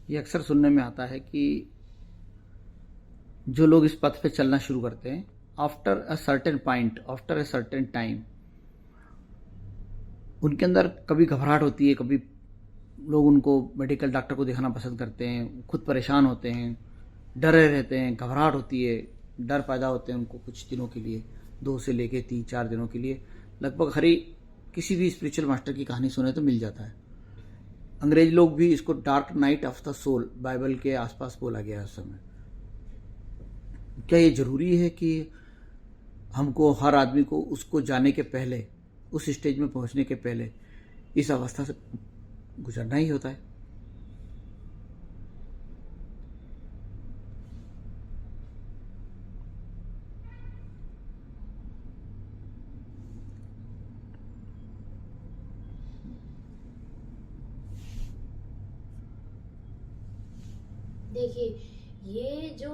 ये अक्सर सुनने में आता है कि जो लोग इस पथ पे चलना शुरू करते हैं, after a certain point, after a certain time, उनके अंदर कभी घबराहट होती है, कभी लोग उनको मेडिकल डॉक्टर को दिखाना पसंद करते हैं, खुद परेशान होते हैं, डरे रहते हैं, घबराहट होती है, डर पैदा होते हैं उनको कुछ दिनों के लिए, 2 से लेके 3-4 दिनों के लिए। लगभग हर किसी भी स्पिरिचुअल मास्टर की कहानी सुने तो मिल जाता है। अंग्रेज लोग भी इसको dark night of the soul Bible के आसपास बोला गया है उस समय। क्या ये जरूरी है कि हमको, हर आदमी को उसको जाने के पहले, उस स्टेज में पहुंचने के पहले इस अवस्था से गुजरना ही होता है? देखिए, ये जो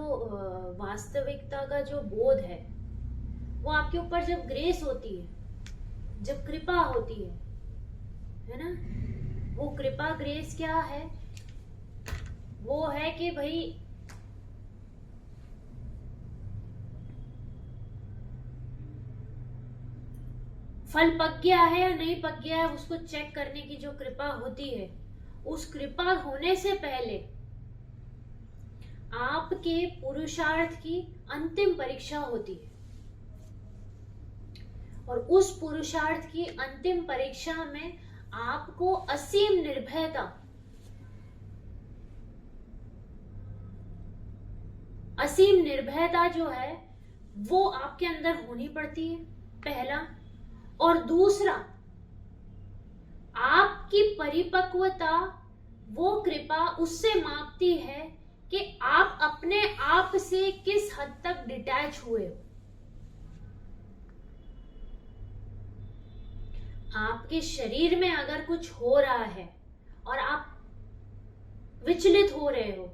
वास्तविकता का जो बोध है वो आपके ऊपर जब ग्रेस होती है, जब कृपा होती है ना, वो कृपा ग्रेस क्या है? वो है कि भाई फल पक गया है या नहीं पक गया है उसको चेक करने की जो कृपा होती है, उस कृपा होने से पहले आपके पुरुषार्थ की अंतिम परीक्षा होती है। और उस पुरुषार्थ की अंतिम परीक्षा में आपको असीम निर्भयता, असीम निर्भयता जो है वो आपके अंदर होनी पड़ती है, पहला। और दूसरा, आपकी परिपक्वता वो कृपा उससे मापती है कि आप अपने आप से किस हद तक डिटैच हुए हो। आपके शरीर में अगर कुछ हो रहा है और आप विचलित हो रहे हो,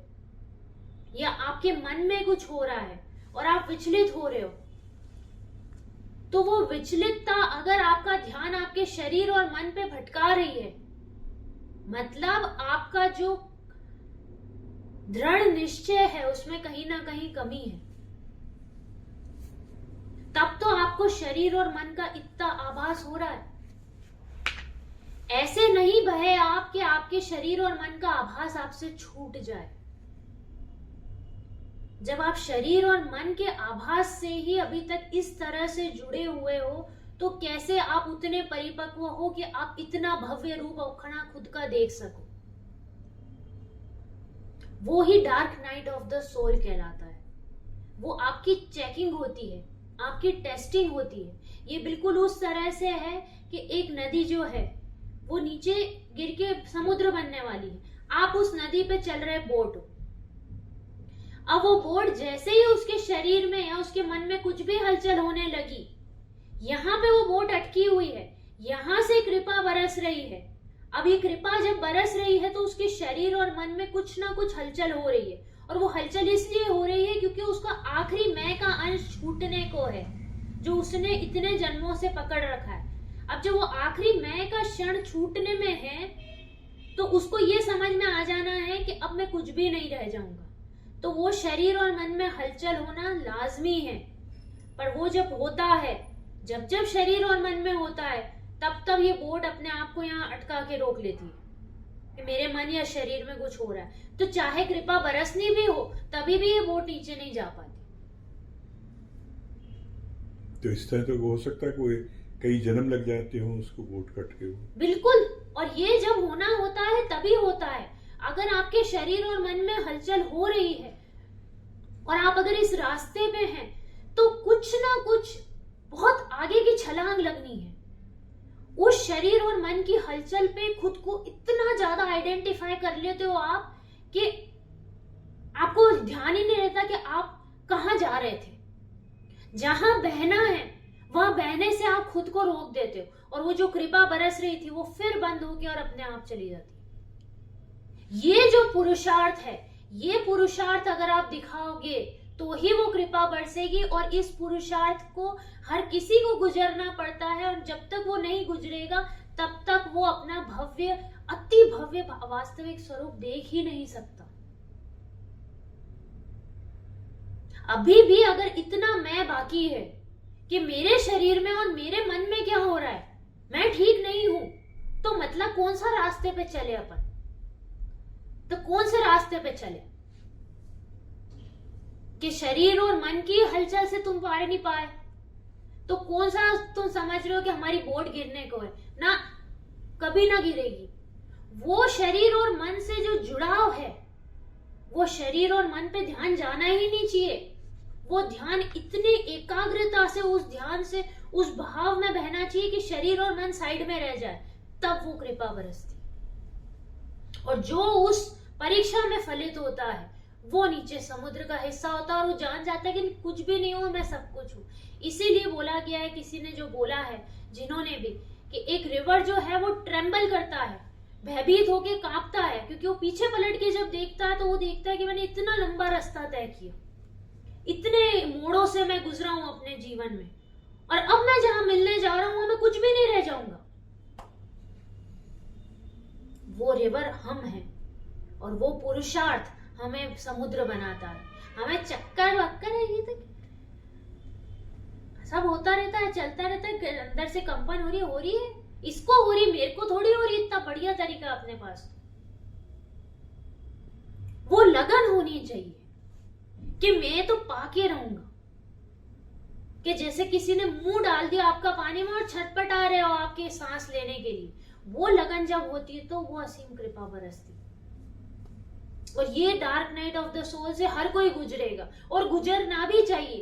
या आपके मन में कुछ हो रहा है और आप विचलित हो रहे हो, तो वो विचलितता अगर आपका ध्यान आपके शरीर और मन पे भटका रही है, मतलब आपका जो दृढ़ निश्चय है उसमें कहीं ना कहीं कमी है, तब तो आपको शरीर और मन का इतना आभास हो रहा है। ऐसे नहीं बहे आप कि आपके शरीर और मन का आभास आपसे छूट जाए। जब आप शरीर और मन के आभास से ही अभी तक इस तरह से जुड़े हुए हो, तो कैसे आप उतने परिपक्व हो कि आप इतना भव्य रूप औखड़ा खुद का देख सको? वो ही dark night of the soul कहलाता है। वो आपकी चेकिंग होती है, आपकी टेस्टिंग होती है। ये बिल्कुल उस तरह से है कि एक नदी जो है वो नीचे गिर के समुद्र बनने वाली है। आप उस नदी पे चल रहे बोट हो, अब वो बोट जैसे ही उसके शरीर में या उसके मन में कुछ भी हलचल होने लगी, यहाँ पे वो बोट अटकी हुई है, यहाँ से कृपा बरस रही है। अब ये कृपा जब बरस रही है तो उसके शरीर और मन में कुछ ना कुछ हलचल हो रही है, और वो हलचल इसलिए हो रही है क्योंकि उसका आखिरी मैं का अंश छूटने को है, जो उसने इतने जन्मों से पकड़ रखा है। अब जब वो आखिरी मैं का क्षण छूटने में है, तो उसको ये समझ में आ जाना है कि अब मैं कुछ भी नहीं रह जाऊंगा। तो वो शरीर और मन में हलचल होना लाजमी है। पर वो जब होता है, जब जब शरीर और मन में होता है, तब तब ये बोट अपने आप को यहाँ अटका के रोक लेती है कि मेरे मन या शरीर में कुछ हो रहा है। तो चाहे कृपा बरसनी भी हो, तभी भी ये बोट नीचे नहीं जा पाती। तो इस तरह तो हो सकता है कोई कई जन्म लग जाते हो उसको बोट कट के। बिल्कुल। और ये जब होना होता है तभी होता है। अगर आपके शरीर और मन में हलचल हो रही है और आप अगर इस रास्ते पे हैं, तो कुछ ना कुछ बहुत आगे की छलांग लगनी है। उस शरीर और मन की हलचल पे खुद को इतना ज्यादा आइडेंटिफाई कर लेते हो आप कि आपको ध्यान ही नहीं रहता कि आप कहां जा रहे थे। जहां बहना है वहां बहने से आप खुद को रोक देते हो, और वो जो कृपा बरस रही थी वो फिर बंद होके और अपने आप चली जाती। ये जो पुरुषार्थ है, ये पुरुषार्थ अगर आप दिखाओगे तो ही वो कृपा बरसेगी। और इस पुरुषार्थ को हर किसी को गुजरना पड़ता है, और जब तक वो नहीं गुजरेगा तब तक वो अपना भव्य अति भव्य वास्तविक स्वरूप देख ही नहीं सकता। अभी भी अगर इतना मैं बाकी है कि मेरे शरीर में और मेरे मन में क्या हो रहा है, मैं ठीक नहीं हूं, तो मतलब कौन सा रास्ते पे चले अपन? तो कौन से रास्ते पे चले कि शरीर और मन की हलचल से तुम पार नहीं पाए? तो कौन सा तुम समझ रहे हो कि हमारी बोट गिरने को है? ना, कभी ना गिरेगी। वो शरीर और मन से जो जुड़ाव है, वो शरीर और मन पे ध्यान जाना ही नहीं चाहिए। वो ध्यान इतनी एकाग्रता से उस ध्यान से उस भाव में बहना चाहिए कि शरीर और मन साइड में रह जाए, तब वो कृपा बरसती। और जो उस परीक्षा में फलित होता है वो नीचे समुद्र का हिस्सा होता है और वो जान जाता है कि कुछ भी नहीं हूं, मैं सब कुछ हूं। इसीलिए बोला गया है, किसी ने जो बोला है, जिन्होंने भी, कि एक रिवर जो है वो ट्रेम्बल करता है, भयभीत होके कांपता है, क्योंकि वो पीछे पलट के जब देखता है तो वो देखता है कि मैंने इतना लंबा रास्ता तय किया, इतने मोड़ों से मैं गुजरा हूं अपने जीवन में, और अब मैं जहां मिलने जा रहा हूं मैं कुछ भी नहीं रह जाऊंगा। वो रिवर हम हैं और वो पुरुषार्थ हमें समुद्र बनाता है। हमें चक्कर वक्कर है, ये तो सब होता रहता है, चलता रहता है, अंदर से कंपन हो रही है, इसको हो रही, मेरे को थोड़ी हो रही। इतना बढ़िया तरीका अपने पास, वो लगन होनी चाहिए कि मैं तो पाके रहूंगा। कि जैसे किसी ने मुंह डाल दिया आपका पानी में और छटपटा रहे हो आपके सांस लेने के लिए, वो लगन जब होती है तो वो असीम कृपा बरसती। और ये dark night of the soul से हर कोई गुजरेगा और गुजरना भी चाहिए।